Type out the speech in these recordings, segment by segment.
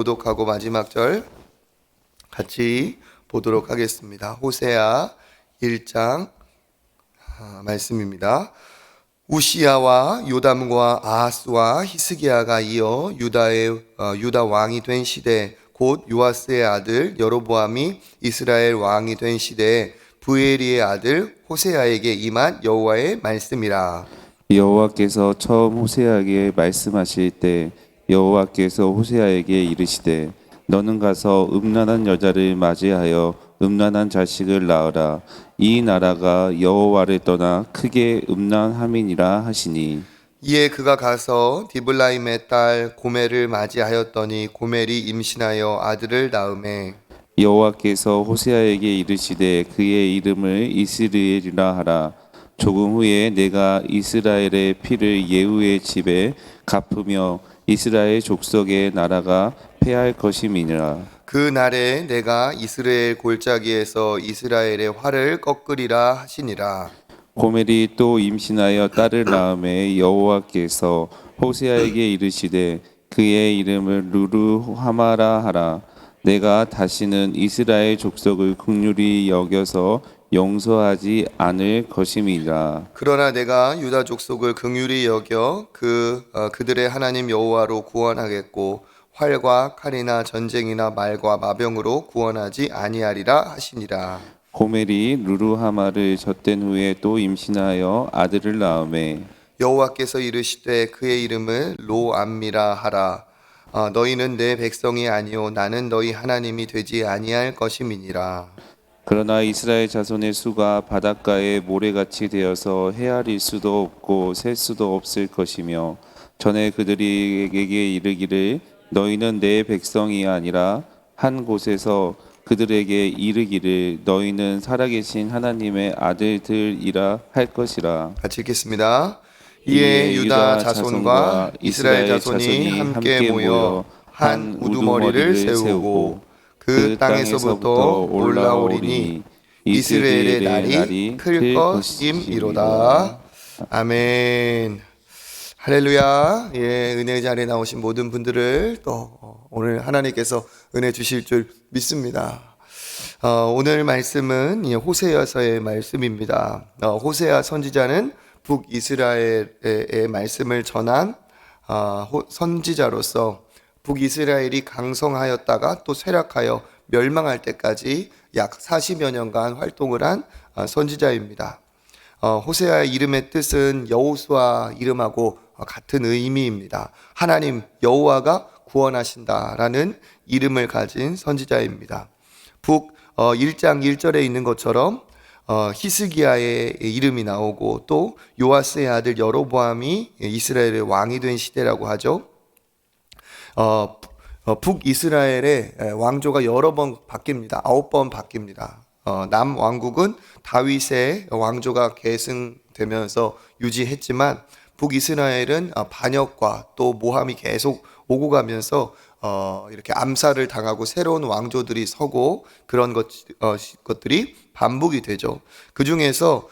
교독하고 마지막 절 같이 보도록 하겠습니다. 호세아 1장 말씀입니다. 우시야와 요담과 아하스와 히스기야가 이어 유다 왕이 된 시대, 곧 요아스의 아들 여로보암이 이스라엘 왕이 된 시대에 부엘리의 아들 호세아에게 임한 여호와의 말씀이라. 여호와께서 처음 호세아에게 말씀하실 때 여호와께서 호세아에게 이르시되 너는 가서 음란한 여자를 맞이하여 음란한 자식을 낳으라. 이 나라가 여호와를 떠나 크게 음란함이니라 하시니, 이에 그가 가서 디블라임의 딸 고멜을 맞이하였더니 고멜이 임신하여 아들을 낳으매 여호와께서 호세아에게 이르시되 그의 이름을 이스라엘이라 하라. 조금 후에 내가 이스라엘의 피를 예후의 집에 갚으며 이스라엘 족속의 나라가 패할 것임이니라. 그 날에 내가 이스라엘 골짜기에서 이스라엘의 활을 꺾으리라 하시니라. 고멜이 또 임신하여 딸을 낳음에 여호와께서 호세아에게 이르시되 그의 이름을 루루하마라 하라. 내가 다시는 이스라엘 족속을 긍휼히 여겨서 용서하지 않을 것임이라. 그러나 내가 유다 족속을 긍휼히 여겨 그들의 하나님 여호와로 구원하겠고 활과 칼이나 전쟁이나 말과 마병으로 구원하지 아니하리라 하시니라. 고멜이 루루하마를 젖된 후에 또 임신하여 아들을 낳음에 여호와께서 이르시되 그의 이름을 로암미라 하라. 너희는 내 백성이 아니요 나는 너희 하나님이 되지 아니할 것임이니라. 그러나 이스라엘 자손의 수가 바닷가의 모래같이 되어서 헤아릴 수도 없고 셀 수도 없을 것이며 전에 그들에게 이르기를 너희는 내 백성이 아니라 한 곳에서 그들에게 이르기를 너희는 살아계신 하나님의 아들들이라 할 것이라. 같이 읽겠습니다. 이에 유다 자손과 이스라엘 자손이 함께 모여 한 우두머리를 세우고 그 땅에서부터 올라오리니 이스라엘의 날이 클 것임이로다. 아멘. 할렐루야. 예, 은혜 자리에 나오신 모든 분들을 또 오늘 하나님께서 은혜 주실 줄 믿습니다. 오늘 말씀은 호세아서의 말씀입니다. 호세아 선지자는 북이스라엘의 말씀을 전한 선지자로서 북이스라엘이 강성하였다가 또 쇠락하여 멸망할 때까지 약 40여 년간 활동을 한 선지자입니다. 호세아의 이름의 뜻은 여호수아 이름하고 같은 의미입니다. 하나님 여호와가 구원하신다라는 이름을 가진 선지자입니다. 북 1장 1절에 있는 것처럼 히스기야의 이름이 나오고 또 요아스의 아들 여로보암이 이스라엘의 왕이 된 시대라고 하죠. 북이스라엘의 왕조가 여러 번 바뀝니다. 9번 바뀝니다. 남왕국은 다윗의 왕조가 계승되면서 유지했지만 북이스라엘은 반역과 또 모함이 계속 오고 가면서 이렇게 암살을 당하고 새로운 왕조들이 서고 그런 것들이 반복이 되죠. 그 중에서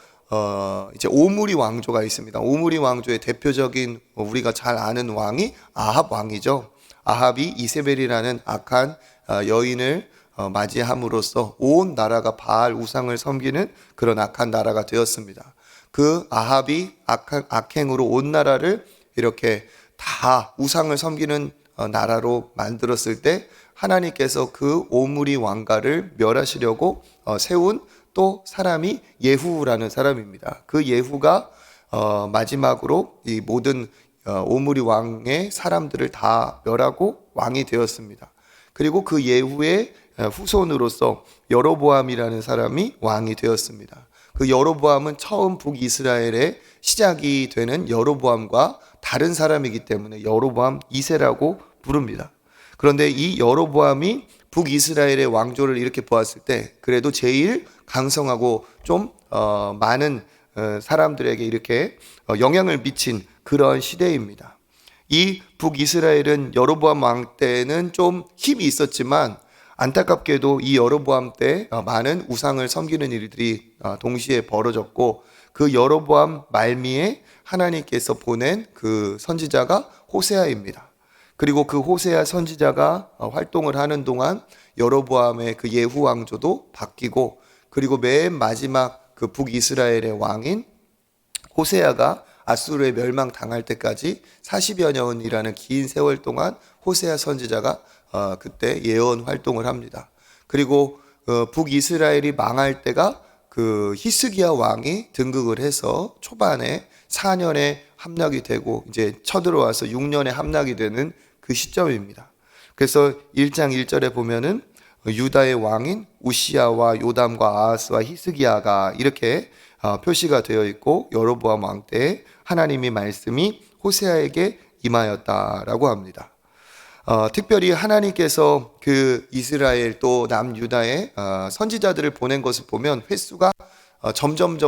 이제 오므리 왕조가 있습니다. 오므리 왕조의 대표적인 우리가 잘 아는 왕이 아합 왕이죠. 아합이 이세벨이라는 악한 여인을 맞이함으로써 온 나라가 바알 우상을 섬기는 그런 악한 나라가 되었습니다. 그 아합이 악행으로 온 나라를 이렇게 다 우상을 섬기는 나라로 만들었을 때 하나님께서 그 오므리 왕가를 멸하시려고 세운 또 사람이 예후라는 사람입니다. 그 예후가 마지막으로 이 모든 오므리 왕의 사람들을 다 멸하고 왕이 되었습니다. 그리고 그 예후의 후손으로서 여로보암이라는 사람이 왕이 되었습니다. 그 여로보암은 처음 북이스라엘의 시작이 되는 여로보암과 다른 사람이기 때문에 여로보암 2세라고 부릅니다. 그런데 이 여로보암이 북이스라엘의 왕조를 이렇게 보았을 때 그래도 제일 강성하고 좀 많은 사람들에게 이렇게 영향을 미친 그런 시대입니다. 이 북이스라엘은 여로보암 왕 때는 좀 힘이 있었지만 안타깝게도 이 여로보암 때 많은 우상을 섬기는 일들이 동시에 벌어졌고 그 여로보암 말미에 하나님께서 보낸 그 선지자가 호세아입니다. 그리고 그 호세아 선지자가 활동을 하는 동안 여로보암의 그 예후 왕조도 바뀌고, 그리고 맨 마지막 그 북이스라엘의 왕인 호세아가 아수르에 멸망당할 때까지 40여 년이라는 긴 세월 동안 호세아 선지자가 그때 예언 활동을 합니다. 그리고 북이스라엘이 망할 때가 그 히스기야 왕이 등극을 해서 초반에 4년에 함락이 되고 이제 쳐들어와서 6년에 함락이 되는 그 시점입니다. 그래서 1장 1절에 보면은 유다의 왕인 우시야와 요담과 아하스와 히스기야가 이렇게 표시가 되어 있고, 여로보암 왕 때에 하나님의 말씀이 호세아에게 임하였다라고 합니다. 특별히 하나님께서 그 이스라엘 또 남유다의 선지자들을 보낸 것을 보면 횟수가 점점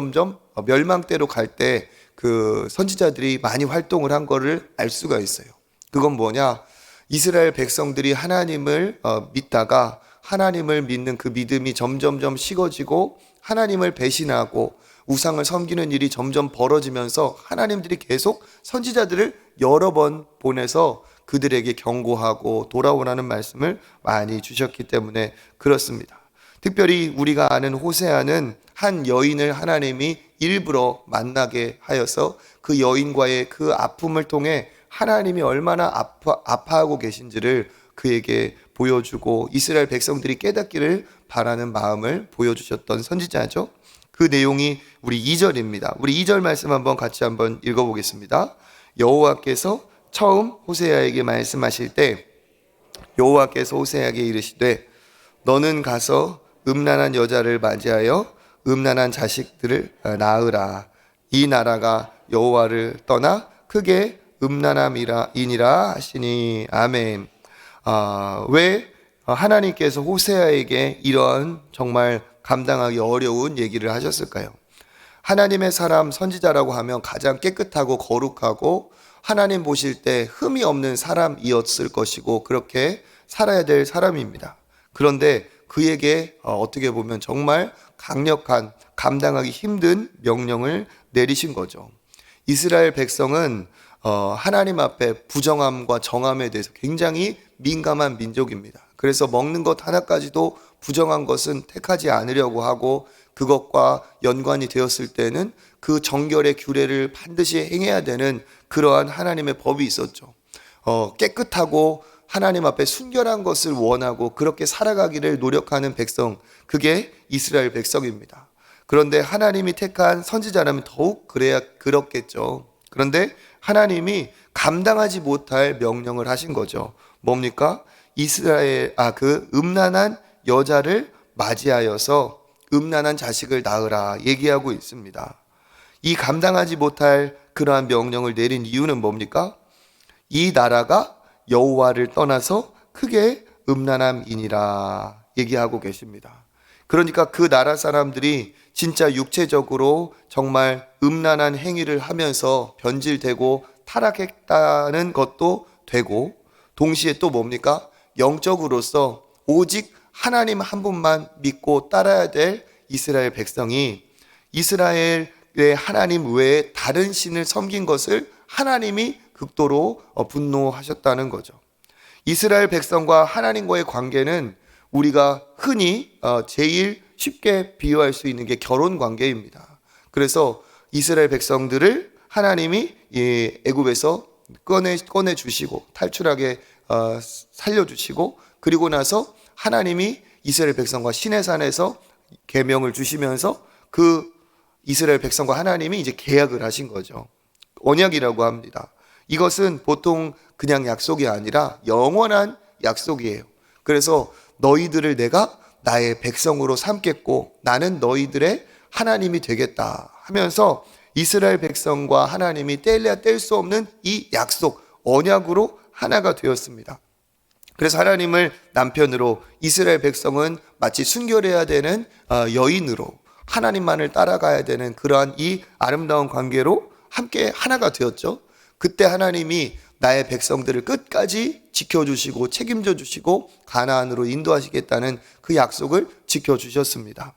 멸망대로 갈 때 그 선지자들이 많이 활동을 한 거를 알 수가 있어요. 그건 뭐냐? 이스라엘 백성들이 하나님을 믿다가 하나님을 믿는 그 믿음이 점점 식어지고 하나님을 배신하고 우상을 섬기는 일이 점점 벌어지면서 하나님들이 계속 선지자들을 여러 번 보내서 그들에게 경고하고 돌아오라는 말씀을 많이 주셨기 때문에 그렇습니다. 특별히 우리가 아는 호세아는 한 여인을 하나님이 일부러 만나게 하여서 그 여인과의 그 아픔을 통해 하나님이 얼마나 아파하고 계신지를 그에게 보여주고 이스라엘 백성들이 깨닫기를 바라는 마음을 보여주셨던 선지자죠. 그 내용이 우리 2절입니다. 우리 2절 말씀 같이 한번 읽어보겠습니다. 여호와께서 처음 호세아에게 말씀하실 때 여호와께서 호세아에게 이르시되 너는 가서 음란한 여자를 맞이하여 음란한 자식들을 낳으라. 이 나라가 여호와를 떠나 크게 음란함이니라 하시니. 아멘. 왜 하나님께서 호세아에게 이런 정말 감당하기 어려운 얘기를 하셨을까요? 하나님의 사람 선지자라고 하면 가장 깨끗하고 거룩하고 하나님 보실 때 흠이 없는 사람이었을 것이고 그렇게 살아야 될 사람입니다. 그런데 그에게 어떻게 보면 정말 강력한 감당하기 힘든 명령을 내리신 거죠. 이스라엘 백성은 하나님 앞에 부정함과 정함에 대해서 굉장히 민감한 민족입니다. 그래서 먹는 것 하나까지도 부정한 것은 택하지 않으려고 하고 그것과 연관이 되었을 때는 그 정결의 규례를 반드시 행해야 되는 그러한 하나님의 법이 있었죠. 깨끗하고 하나님 앞에 순결한 것을 원하고 그렇게 살아가기를 노력하는 백성, 그게 이스라엘 백성입니다. 그런데 하나님이 택한 선지자라면 더욱 그렇겠죠. 그런데 하나님이 감당하지 못할 명령을 하신 거죠. 뭡니까? 그 음란한 여자를 맞이하여서 음란한 자식을 낳으라 얘기하고 있습니다. 이 감당하지 못할 그러한 명령을 내린 이유는 뭡니까? 이 나라가 여호와를 떠나서 크게 음란함이니라 얘기하고 계십니다. 그러니까 그 나라 사람들이 진짜 육체적으로 정말 음란한 행위를 하면서 변질되고 타락했다는 것도 되고, 동시에 또 뭡니까? 영적으로서 오직 하나님 한 분만 믿고 따라야 될 이스라엘 백성이 이스라엘의 하나님 외에 다른 신을 섬긴 것을 하나님이 극도로 분노하셨다는 거죠. 이스라엘 백성과 하나님과의 관계는 우리가 흔히 제일 쉽게 비유할 수 있는 게 결혼 관계입니다. 그래서 이스라엘 백성들을 하나님이 애굽에서 꺼내 주시고 탈출하게 살려주시고, 그리고 나서 하나님이 이스라엘 백성과 시내산에서 계명을 주시면서 그 이스라엘 백성과 하나님이 이제 계약을 하신 거죠. 언약이라고 합니다. 이것은 보통 그냥 약속이 아니라 영원한 약속이에요. 그래서 너희들을 내가 나의 백성으로 삼겠고 나는 너희들의 하나님이 되겠다 하면서 이스라엘 백성과 하나님이 뗄래야 뗄 수 없는 이 약속, 언약으로 하나가 되었습니다. 그래서 하나님을 남편으로, 이스라엘 백성은 마치 순결해야 되는 여인으로 하나님만을 따라가야 되는 그러한 이 아름다운 관계로 함께 하나가 되었죠. 그때 하나님이 나의 백성들을 끝까지 지켜주시고 책임져 주시고 가나안으로 인도하시겠다는 그 약속을 지켜주셨습니다.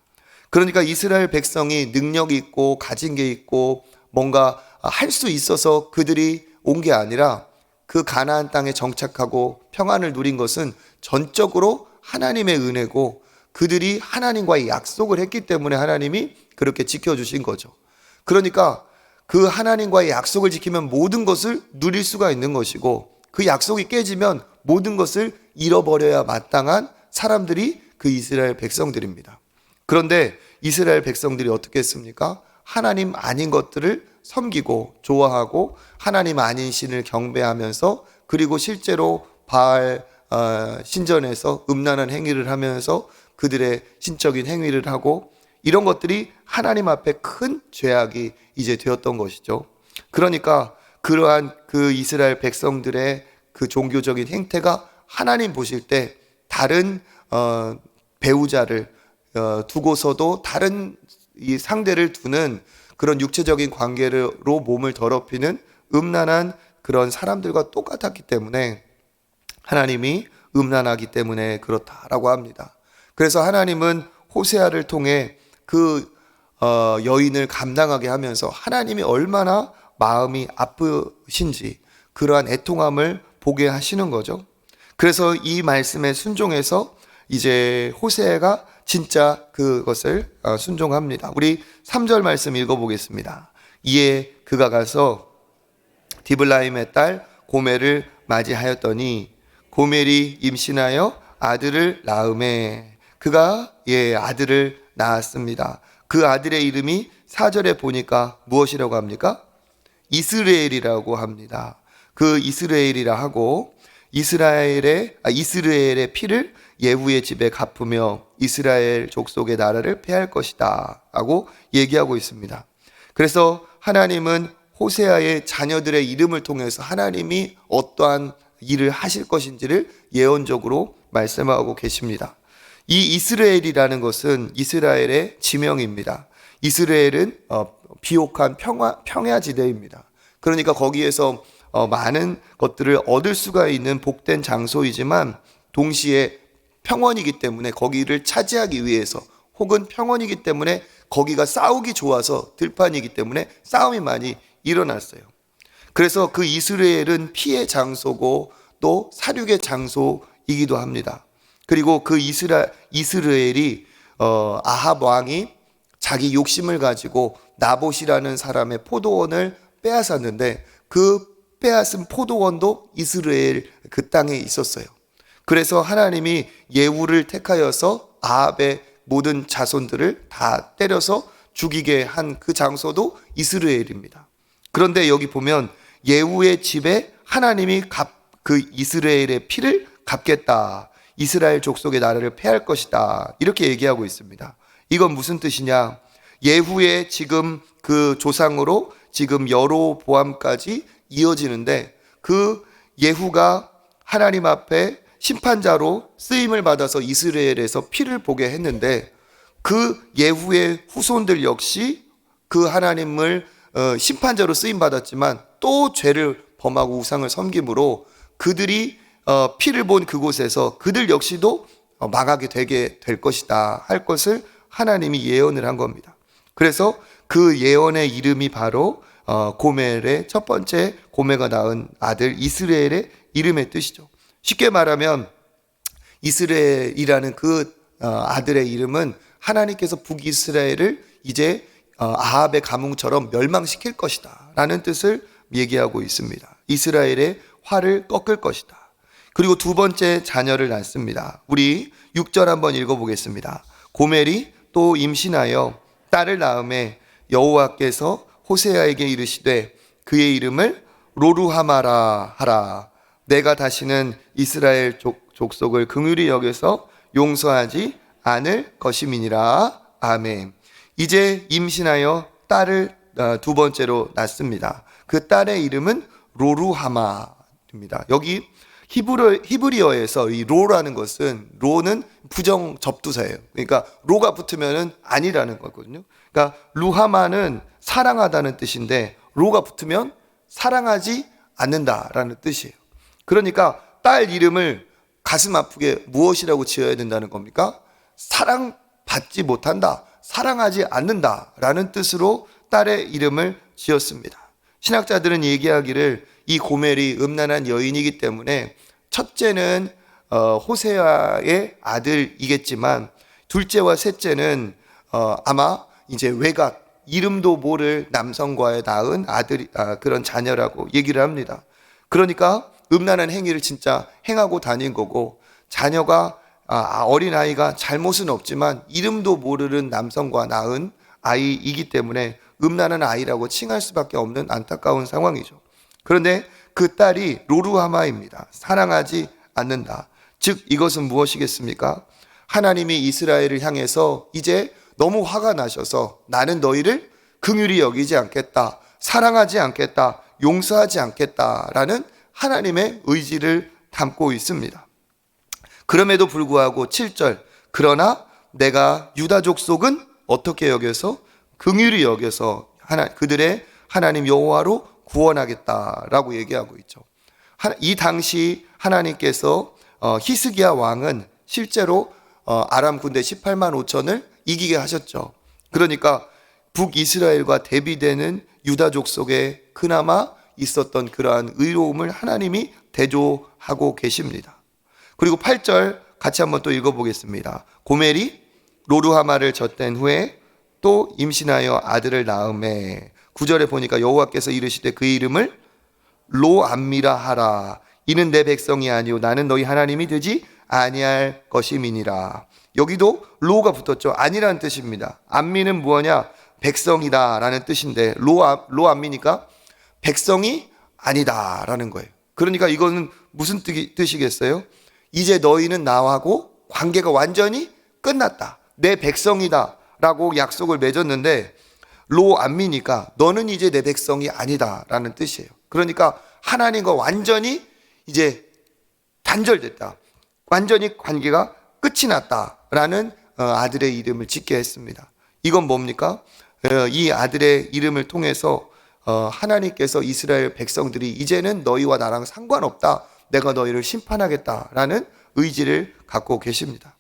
그러니까 이스라엘 백성이 능력이 있고 가진 게 있고 뭔가 할 수 있어서 그들이 온 게 아니라 그 가나안 땅에 정착하고 평안을 누린 것은 전적으로 하나님의 은혜고 그들이 하나님과의 약속을 했기 때문에 하나님이 그렇게 지켜주신 거죠. 그러니까 그 하나님과의 약속을 지키면 모든 것을 누릴 수가 있는 것이고 그 약속이 깨지면 모든 것을 잃어버려야 마땅한 사람들이 그 이스라엘 백성들입니다. 그런데 이스라엘 백성들이 어떻게 했습니까? 하나님 아닌 것들을 섬기고 좋아하고 하나님 아닌 신을 경배하면서 그리고 실제로 바알 신전에서 음란한 행위를 하면서 그들의 신적인 행위를 하고 이런 것들이 하나님 앞에 큰 죄악이 이제 되었던 것이죠. 그러니까 그러한 그 이스라엘 백성들의 그 종교적인 행태가 하나님 보실 때 다른 배우자를 두고서도 다른 이 상대를 두는 그런 육체적인 관계로 몸을 더럽히는 음란한 그런 사람들과 똑같았기 때문에 하나님이 음란하기 때문에 그렇다라고 합니다. 그래서 하나님은 호세아를 통해 그 여인을 감당하게 하면서 하나님이 얼마나 마음이 아프신지 그러한 애통함을 보게 하시는 거죠. 그래서 이 말씀에 순종해서 이제 호세아가 진짜 그것을 순종합니다. 우리 3절 말씀 읽어보겠습니다. 이에 그가 가서 디블라임의 딸 고멜을 맞이하였더니 고멜이 임신하여 아들을 낳음에 그가 아들을 낳았습니다. 그 아들의 이름이 4절에 보니까 무엇이라고 합니까? 이스라엘이라고 합니다. 그 이스라엘이라 하고 이스라엘의 피를 예후의 집에 갚으며 이스라엘 족속의 나라를 폐할 것이다 라고 얘기하고 있습니다. 그래서 하나님은 호세아의 자녀들의 이름을 통해서 하나님이 어떠한 일을 하실 것인지를 예언적으로 말씀하고 계십니다. 이 이스라엘이라는 것은 이스라엘의 지명입니다. 이스라엘은 비옥한 평야지대입니다. 그러니까 거기에서 많은 것들을 얻을 수가 있는 복된 장소이지만 동시에 평원이기 때문에 거기를 차지하기 위해서 혹은 평원이기 때문에 거기가 싸우기 좋아서 들판이기 때문에 싸움이 많이 일어났어요. 그래서 그 이스라엘은 피의 장소고 또 사륙의 장소이기도 합니다. 그리고 그 이스라엘이 아합 왕이 자기 욕심을 가지고 나봇이라는 사람의 포도원을 빼앗았는데 그 빼앗은 포도원도 이스라엘 그 땅에 있었어요. 그래서 하나님이 예후를 택하여서 아합의 모든 자손들을 다 때려서 죽이게 한 그 장소도 이스라엘입니다. 그런데 여기 보면 예후의 집에 하나님이 그 이스라엘의 피를 갚겠다. 이스라엘 족속의 나라를 폐할 것이다. 이렇게 얘기하고 있습니다. 이건 무슨 뜻이냐? 예후의 지금 그 조상으로 지금 여로보암까지 이어지는데 그 예후가 하나님 앞에 심판자로 쓰임을 받아서 이스라엘에서 피를 보게 했는데 그 예후의 후손들 역시 그 하나님을 심판자로 쓰임 받았지만 또 죄를 범하고 우상을 섬김으로 그들이 피를 본 그곳에서 그들 역시도 망하게 되게 될 것이다 할 것을 하나님이 예언을 한 겁니다. 그래서 그 예언의 이름이 바로 고멜의 첫 번째 고멜가 낳은 아들 이스라엘의 이름의 뜻이죠. 쉽게 말하면 이스라엘이라는 그 아들의 이름은 하나님께서 북이스라엘을 이제 아합의 가문처럼 멸망시킬 것이다 라는 뜻을 얘기하고 있습니다. 이스라엘의 화를 꺾을 것이다. 그리고 두 번째 자녀를 낳습니다. 우리 6절 한번 읽어보겠습니다. 고멜이 또 임신하여 딸을 낳음에 여호와께서 호세아에게 이르시되 그의 이름을 로루하마라 하라. 내가 다시는 이스라엘 족속을 긍휼히 여겨서 용서하지 않을 것임이니라. 아멘. 이제 임신하여 딸을 두 번째로 낳습니다. 그 딸의 이름은 로루하마입니다. 여기 히브리어에서 이 로라는 것은 로는 부정 접두사예요. 그러니까 로가 붙으면은 아니라는 거거든요. 그러니까 루하마는 사랑하다는 뜻인데 로가 붙으면 사랑하지 않는다라는 뜻이에요. 그러니까 딸 이름을 가슴 아프게 무엇이라고 지어야 된다는 겁니까? 사랑받지 못한다, 사랑하지 않는다라는 뜻으로 딸의 이름을 지었습니다. 신학자들은 얘기하기를 이 고멜이 음란한 여인이기 때문에 첫째는 호세아의 아들이겠지만 둘째와 셋째는 아마 이제 외갓, 이름도 모를 남성과의 낳은 그런 자녀라고 얘기를 합니다. 그러니까 음란한 행위를 진짜 행하고 다닌 거고, 자녀가 어린아이가 잘못은 없지만 이름도 모르는 남성과 낳은 아이이기 때문에 음란한 아이라고 칭할 수밖에 없는 안타까운 상황이죠. 그런데 그 딸이 로루하마입니다. 사랑하지 않는다. 즉 이것은 무엇이겠습니까? 하나님이 이스라엘을 향해서 이제 너무 화가 나셔서 나는 너희를 긍휼히 여기지 않겠다, 사랑하지 않겠다, 용서하지 않겠다라는 하나님의 의지를 담고 있습니다. 그럼에도 불구하고 7절, 그러나 내가 유다 족속은 어떻게 여겨서? 긍휼히 여겨서 그들의 하나님 여호와로 구원하겠다라고 얘기하고 있죠. 이 당시 하나님께서 히스기야 왕은 실제로 아람 군대 18만 5천을 이기게 하셨죠. 그러니까 북이스라엘과 대비되는 유다족 속에 그나마 있었던 그러한 의로움을 하나님이 대조하고 계십니다. 그리고 8절 같이 한번 또 읽어보겠습니다. 고멜이 로루하마를 젖댄 후에 또 임신하여 아들을 낳음에 9절에 보니까 여호와께서 이르시되 그 이름을 로암미라 하라. 이는 내 백성이 아니요 나는 너희 하나님이 되지 아니할 것임이니라. 여기도 로가 붙었죠. 아니라는 뜻입니다. 암미는 무엇냐? 백성이다 라는 뜻인데 로암미니까 백성이 아니다 라는 거예요. 그러니까 이거는 무슨 뜻이겠어요? 이제 너희는 나하고 관계가 완전히 끝났다, 내 백성이다 라고 약속을 맺었는데 로암미니까 너는 이제 내 백성이 아니다 라는 뜻이에요. 그러니까 하나님과 완전히 이제 단절됐다, 완전히 관계가 끝이 났다라는 아들의 이름을 짓게 했습니다. 이건 뭡니까? 이 아들의 이름을 통해서 하나님께서 이스라엘 백성들이 이제는 너희와 나랑 상관없다, 내가 너희를 심판하겠다라는 의지를 갖고 계십니다.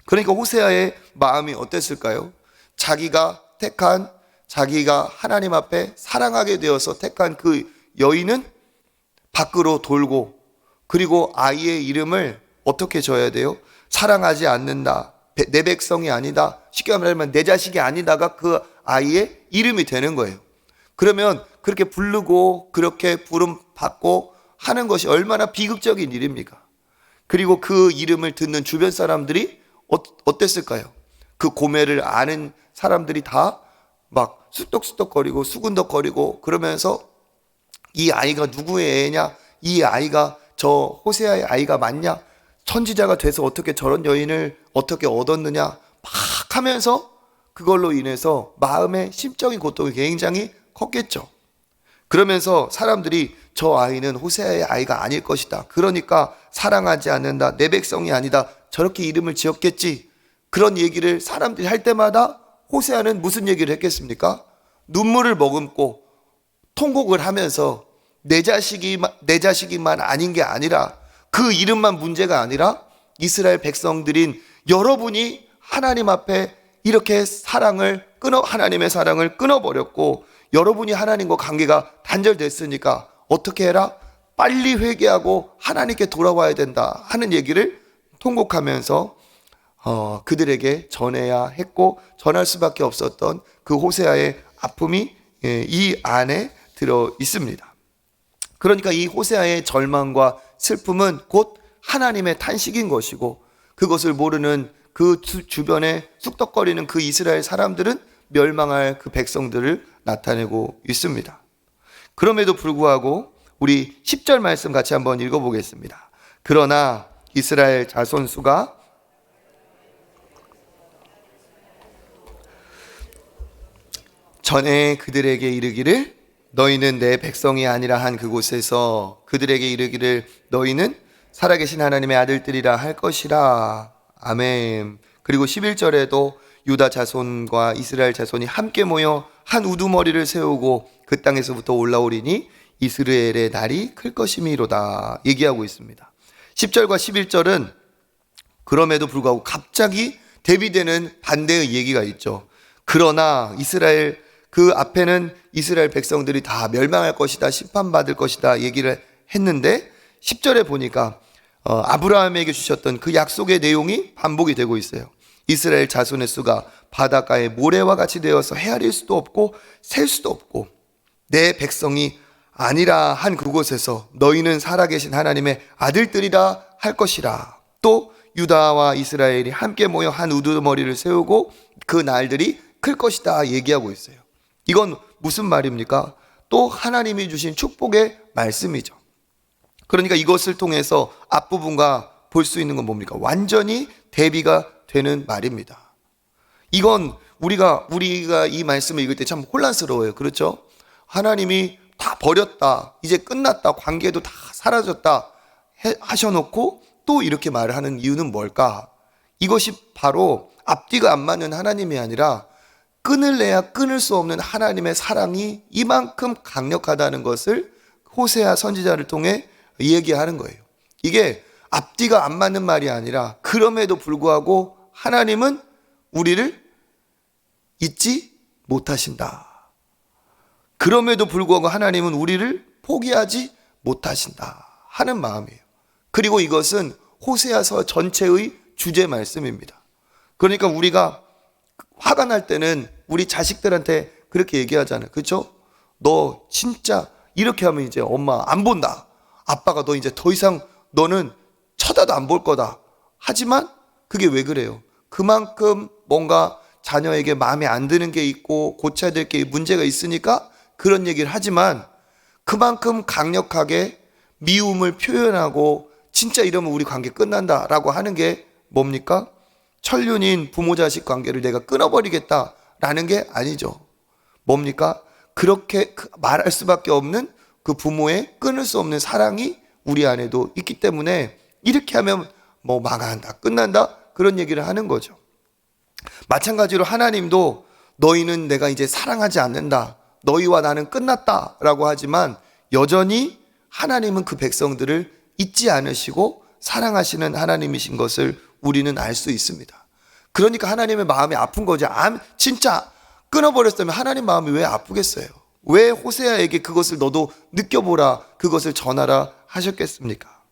그러니까 호세아의 마음이 어땠을까요? 자기가 택한, 자기가 하나님 앞에 사랑하게 되어서 택한 그 여인은 밖으로 돌고, 그리고 아이의 이름을 어떻게 져야 돼요? 사랑하지 않는다, 내 백성이 아니다, 쉽게 말하면 내 자식이 아니다가 그 아이의 이름이 되는 거예요. 그러면 그렇게 부르고 그렇게 부름 받고 하는 것이 얼마나 비극적인 일입니까? 그리고 그 이름을 듣는 주변 사람들이 어땠을까요? 그 고멜을 아는 사람들이 다 막 쑥덕쑥덕거리고 수군덕거리고 그러면서 이 아이가 누구의 애냐? 이 아이가 저 호세아의 아이가 맞냐? 선지자가 돼서 어떻게 저런 여인을 어떻게 얻었느냐? 막 하면서 그걸로 인해서 마음의 심적인 고통이 굉장히 컸겠죠. 그러면서 사람들이 저 아이는 호세아의 아이가 아닐 것이다, 그러니까 사랑하지 않는다, 내 백성이 아니다, 저렇게 이름을 지었겠지, 그런 얘기를 사람들이 할 때마다 호세아는 무슨 얘기를 했겠습니까? 눈물을 머금고 통곡을 하면서 내 자식이만 아닌 게 아니라, 그 이름만 문제가 아니라 이스라엘 백성들인 여러분이 하나님 앞에 이렇게 하나님의 사랑을 끊어버렸고 여러분이 하나님과 관계가 단절됐으니까 어떻게 해라? 빨리 회개하고 하나님께 돌아와야 된다 하는 얘기를 통곡하면서 그들에게 전해야 했고 전할 수밖에 없었던 그 호세아의 아픔이 이 안에 들어 있습니다. 그러니까 이 호세아의 절망과 슬픔은 곧 하나님의 탄식인 것이고, 그것을 모르는 그 주변에 쑥덕거리는 그 이스라엘 사람들은 멸망할 그 백성들을 나타내고 있습니다. 그럼에도 불구하고 우리 10절 말씀 같이 한번 읽어보겠습니다. 그러나 이스라엘 자손 수가 전에 그들에게 이르기를 너희는 내 백성이 아니라 한 그곳에서 그들에게 이르기를 너희는 살아계신 하나님의 아들들이라 할 것이라. 아멘. 그리고 11절에도 유다 자손과 이스라엘 자손이 함께 모여 한 우두머리를 세우고 그 땅에서부터 올라오리니 이스라엘의 날이 클 것이미로다 얘기하고 있습니다. 10절과 11절은 그럼에도 불구하고 갑자기 대비되는 반대의 얘기가 있죠. 그러나 이스라엘 그 앞에는 이스라엘 백성들이 다 멸망할 것이다, 심판받을 것이다 얘기를 했는데 10절에 보니까 아브라함에게 주셨던 그 약속의 내용이 반복이 되고 있어요. 이스라엘 자손의 수가 바닷가의 모래와 같이 되어서 헤아릴 수도 없고 셀 수도 없고 내 백성이 아니라 한 그곳에서 너희는 살아계신 하나님의 아들들이라 할 것이라. 또 유다와 이스라엘이 함께 모여 한 우두머리를 세우고 그 날들이 클 것이다 얘기하고 있어요. 이건 무슨 말입니까? 또 하나님이 주신 축복의 말씀이죠. 그러니까 이것을 통해서 앞부분과 볼 수 있는 건 뭡니까? 완전히 대비가 되는 말입니다. 이건 우리가 이 말씀을 읽을 때 참 혼란스러워요. 그렇죠? 하나님이 다 버렸다, 이제 끝났다, 관계도 다 사라졌다 하셔놓고 또 이렇게 말을 하는 이유는 뭘까? 이것이 바로 앞뒤가 안 맞는 하나님이 아니라 끊을래야 끊을 수 없는 하나님의 사랑이 이만큼 강력하다는 것을 호세아 선지자를 통해 얘기하는 거예요. 이게 앞뒤가 안 맞는 말이 아니라 그럼에도 불구하고 하나님은 우리를 잊지 못하신다. 그럼에도 불구하고 하나님은 우리를 포기하지 못하신다 하는 마음이에요. 그리고 이것은 호세아서 전체의 주제 말씀입니다. 그러니까 우리가 화가 날 때는 우리 자식들한테 그렇게 얘기하잖아요. 그렇죠? 너 진짜 이렇게 하면 이제 엄마 안 본다. 아빠가 너 이제 더 이상 너는 쳐다도 안 볼 거다. 하지만 그게 왜 그래요? 그만큼 뭔가 자녀에게 마음에 안 드는 게 있고 고쳐야 될 게 문제가 있으니까 그런 얘기를 하지만 그만큼 강력하게 미움을 표현하고 진짜 이러면 우리 관계 끝난다라고 하는 게 뭡니까? 천륜인 부모 자식 관계를 내가 끊어버리겠다라는 게 아니죠. 뭡니까? 그렇게 말할 수밖에 없는 그 부모의 끊을 수 없는 사랑이 우리 안에도 있기 때문에 이렇게 하면 뭐 망한다, 끝난다 그런 얘기를 하는 거죠. 마찬가지로 하나님도 너희는 내가 이제 사랑하지 않는다, 너희와 나는 끝났다라고 하지만 여전히 하나님은 그 백성들을 잊지 않으시고 사랑하시는 하나님이신 것을 우리는 알 수 있습니다. 그러니까 하나님의 마음이 아픈 거죠. 진짜 끊어버렸다면 하나님 마음이 왜 아프겠어요? 왜 호세아에게 그것을 너도 느껴보라, 그것을 전하라 하셨겠습니까?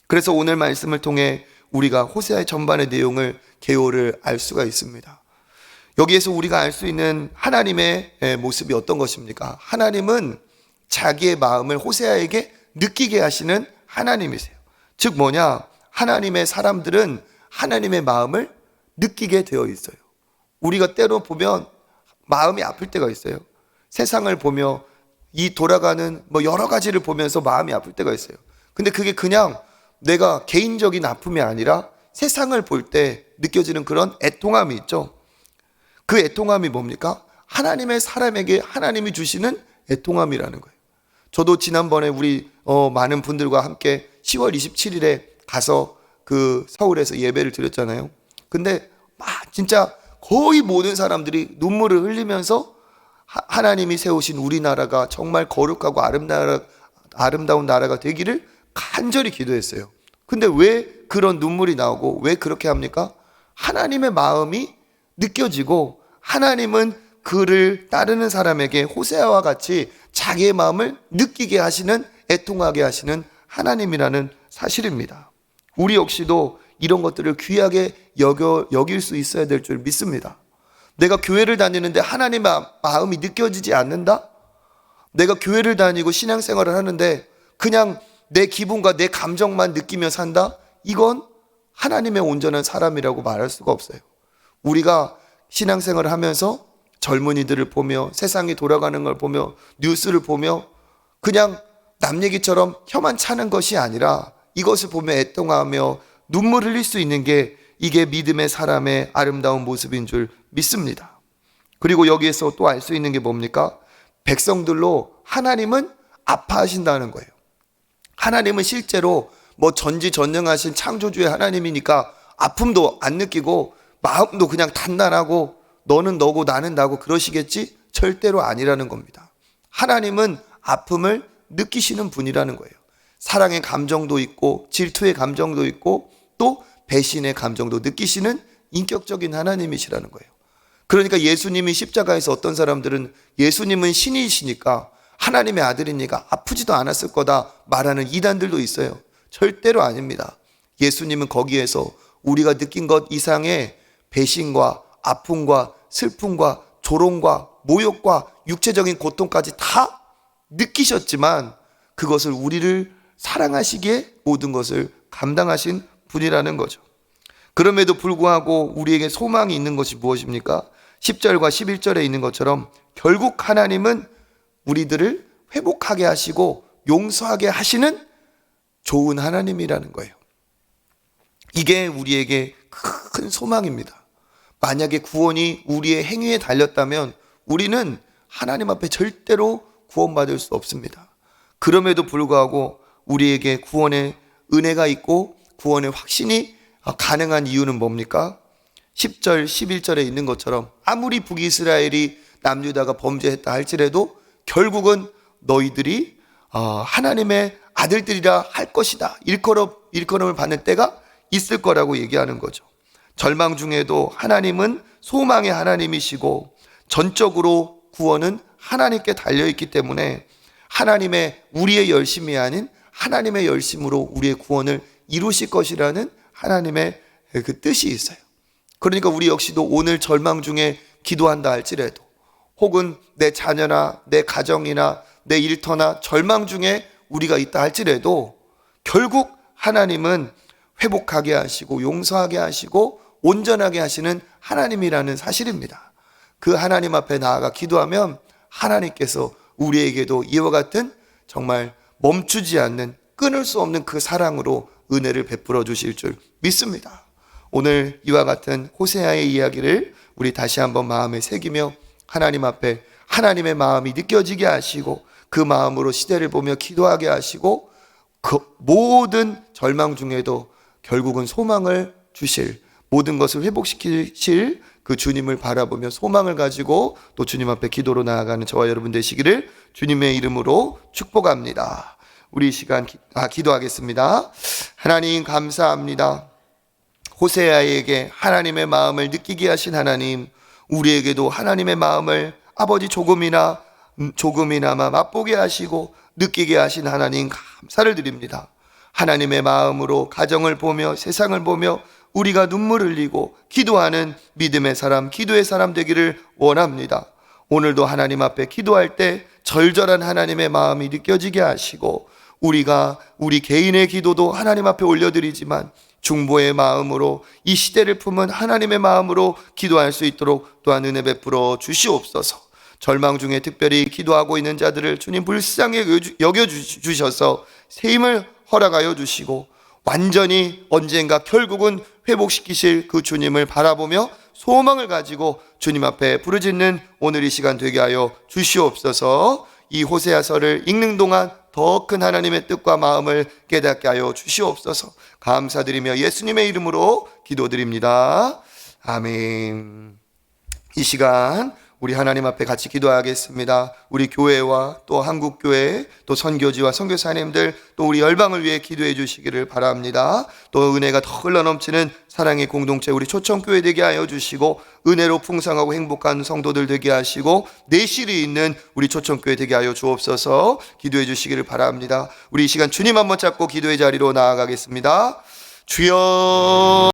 그래서 오늘 말씀을 통해 우리가 호세아의 전반의 내용을 개요를 알 수가 있습니다. 여기에서 우리가 알 수 있는 하나님의 모습이 어떤 것입니까? 하나님은 자기의 마음을 호세아에게 느끼게 하시는 하나님이세요. 즉 뭐냐? 하나님의 사람들은 하나님의 마음을 느끼게 되어 있어요. 우리가 때로 보면 마음이 아플 때가 있어요. 세상을 보며 이 돌아가는 뭐 여러 가지를 보면서 마음이 아플 때가 있어요. 근데 그게 그냥 내가 개인적인 아픔이 아니라 세상을 볼 때 느껴지는 그런 애통함이 있죠. 그 애통함이 뭡니까? 하나님의 사람에게 하나님이 주시는 애통함이라는 거예요. 저도 지난번에 우리 많은 분들과 함께 10월 27일에 가서 그 서울에서 예배를 드렸잖아요. 근데 진짜 거의 모든 사람들이 눈물을 흘리면서 하나님이 세우신 우리나라가 정말 거룩하고 아름다운 나라가 되기를 간절히 기도했어요. 근데 왜 그런 눈물이 나오고 왜 그렇게 합니까? 하나님의 마음이 느껴지고 하나님은 그를 따르는 사람에게 호세아와 같이 자기의 마음을 느끼게 하시는, 애통하게 하시는 하나님이라는 사실입니다. 우리 역시도 이런 것들을 귀하게 여길 수 있어야 될 줄 믿습니다. 내가 교회를 다니는데 하나님의 마음이 느껴지지 않는다? 내가 교회를 다니고 신앙생활을 하는데 그냥 내 기분과 내 감정만 느끼며 산다? 이건 하나님의 온전한 사람이라고 말할 수가 없어요. 우리가 신앙생활을 하면서 젊은이들을 보며 세상이 돌아가는 걸 보며 뉴스를 보며 그냥 남 얘기처럼 혀만 차는 것이 아니라 이것을 보며 애통하며 눈물 흘릴 수 있는 게 이게 믿음의 사람의 아름다운 모습인 줄 믿습니다. 그리고 여기에서 또 알 수 있는 게 뭡니까? 백성들로 하나님은 아파하신다는 거예요. 하나님은 실제로 뭐 전지전능하신 창조주의 하나님이니까 아픔도 안 느끼고 마음도 그냥 단단하고 너는 너고 나는 나고 그러시겠지? 절대로 아니라는 겁니다. 하나님은 아픔을 느끼시는 분이라는 거예요. 사랑의 감정도 있고 질투의 감정도 있고 또 배신의 감정도 느끼시는 인격적인 하나님이시라는 거예요. 그러니까 예수님이 십자가에서 어떤 사람들은 예수님은 신이시니까 하나님의 아들이니까 아프지도 않았을 거다 말하는 이단들도 있어요. 절대로 아닙니다. 예수님은 거기에서 우리가 느낀 것 이상의 배신과 아픔과 슬픔과 조롱과 모욕과 육체적인 고통까지 다 느끼셨지만 그것을 우리를 사랑하시기에 모든 것을 감당하신 분이라는 거죠. 그럼에도 불구하고 우리에게 소망이 있는 것이 무엇입니까? 10절과 11절에 있는 것처럼 결국 하나님은 우리들을 회복하게 하시고 용서하게 하시는 좋은 하나님이라는 거예요. 이게 우리에게 큰 소망입니다. 만약에 구원이 우리의 행위에 달렸다면 우리는 하나님 앞에 절대로 구원받을 수 없습니다. 그럼에도 불구하고 우리에게 구원의 은혜가 있고 구원의 확신이 가능한 이유는 뭡니까? 10절, 11절에 있는 것처럼 아무리 북이스라엘이 남유다가 범죄했다 할지라도 결국은 너희들이 하나님의 아들들이라 할 것이다. 일컬음을 받는 때가 있을 거라고 얘기하는 거죠. 절망 중에도 하나님은 소망의 하나님이시고 전적으로 구원은 하나님께 달려있기 때문에 하나님의 우리의 열심이 아닌 하나님의 열심으로 우리의 구원을 이루실 것이라는 하나님의 그 뜻이 있어요. 그러니까 우리 역시도 오늘 절망 중에 기도한다 할지라도 혹은 내 자녀나 내 가정이나 내 일터나 절망 중에 우리가 있다 할지라도 결국 하나님은 회복하게 하시고 용서하게 하시고 온전하게 하시는 하나님이라는 사실입니다. 그 하나님 앞에 나아가 기도하면 하나님께서 우리에게도 이와 같은 정말 멈추지 않는 끊을 수 없는 그 사랑으로 은혜를 베풀어 주실 줄 믿습니다. 오늘 이와 같은 호세아의 이야기를 우리 다시 한번 마음에 새기며 하나님 앞에 하나님의 마음이 느껴지게 하시고 그 마음으로 시대를 보며 기도하게 하시고 그 모든 절망 중에도 결국은 소망을 주실 모든 것을 회복시키실 그 주님을 바라보며 소망을 가지고 또 주님 앞에 기도로 나아가는 저와 여러분 되시기를 주님의 이름으로 축복합니다. 우리 이 시간 기도하겠습니다. 하나님 감사합니다. 호세아에게 하나님의 마음을 느끼게 하신 하나님, 우리에게도 하나님의 마음을 아버지 조금이나마 맛보게 하시고 느끼게 하신 하나님 감사를 드립니다. 하나님의 마음으로 가정을 보며 세상을 보며 우리가 눈물 흘리고 기도하는 믿음의 사람, 기도의 사람 되기를 원합니다. 오늘도 하나님 앞에 기도할 때 절절한 하나님의 마음이 느껴지게 하시고 우리가 우리 개인의 기도도 하나님 앞에 올려드리지만 중보의 마음으로 이 시대를 품은 하나님의 마음으로 기도할 수 있도록 또한 은혜 베풀어 주시옵소서. 절망 중에 특별히 기도하고 있는 자들을 주님 불쌍히 여겨주셔서 새 힘을 허락하여 주시고 완전히 언젠가 결국은 회복시키실 그 주님을 바라보며 소망을 가지고 주님 앞에 부르짖는 오늘 이 시간 되게 하여 주시옵소서. 이 호세아서를 읽는 동안 더 큰 하나님의 뜻과 마음을 깨닫게 하여 주시옵소서. 감사드리며 예수님의 이름으로 기도드립니다. 아멘. 이 시간 우리 하나님 앞에 같이 기도하겠습니다. 우리 교회와 또 한국교회 또 선교지와 선교사님들 또 우리 열방을 위해 기도해 주시기를 바랍니다. 또 은혜가 더 흘러넘치는 사랑의 공동체 우리 초청교회 되게 하여 주시고 은혜로 풍성하고 행복한 성도들 되게 하시고 내실이 있는 우리 초청교회 되게 하여 주옵소서. 기도해 주시기를 바랍니다. 우리 이 시간 주님 한번 잡고 기도의 자리로 나아가겠습니다. 주여